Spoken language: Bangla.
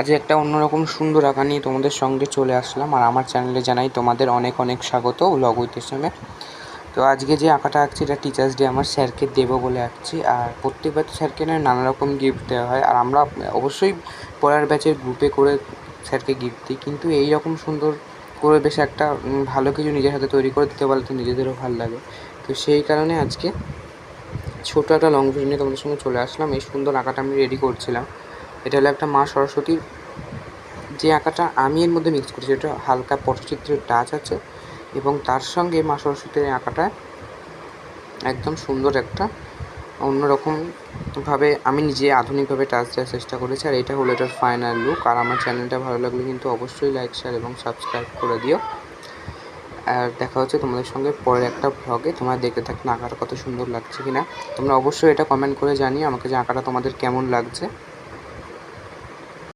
আজ একটা অন্যরকম সুন্দর আঁকা নিয়ে তোমাদের সঙ্গে চলে আসলাম, আর আমার চ্যানেলে জানাই তোমাদের অনেক অনেক স্বাগত ব্লগ উইথ এসএমে। তো আজকে যে আঁকাটা আঁকছি এটা টিচার্স ডে আমার স্যারকে দেবো বলে আঁকছি। আর প্রত্যেকবার তো স্যারকে নানা রকম গিফট দেওয়া হয়, আর আমরা অবশ্যই পড়ার ব্যাচের গ্রুপে করে স্যারকে গিফট দিই, কিন্তু এই রকম সুন্দর করে বেশ একটা ভালো কিছু নিজের হাতে তৈরি করে দিতে পারলে তো নিজেদেরও ভালো লাগে। তো সেই কারণে আজকে ছোটো একটা লং ভিডিও নিয়ে তোমাদের সঙ্গে চলে আসলাম। এই সুন্দর আঁকাটা আমি রেডি করছিলাম। এটা হলো একটা মা সরস্বতীর যে আঁকাটা আমি এর মধ্যে মিক্স করেছি, এটা হালকা পটচিত্রের টাচ আছে এবং তার সঙ্গে মা সরস্বতীর আঁকাটা একদম সুন্দর একটা অন্যরকমভাবে আমি নিজে আধুনিকভাবে টাচ দেওয়ার চেষ্টা করেছি। আর এটা হলো এটার ফাইনাল লুক। আর আমার চ্যানেলটা ভালো লাগলে কিন্তু অবশ্যই লাইক, শেয়ার এবং সাবস্ক্রাইব করে দিও। আর দেখা হচ্ছে তোমাদের সঙ্গে পরের একটা ভ্লগে। তোমরা দেখতে থাকলে আঁকাটা কত সুন্দর লাগছে কিনা তোমরা অবশ্যই এটা কমেন্ট করে জানিও আমাকে যে আঁকাটা তোমাদের কেমন লাগছে।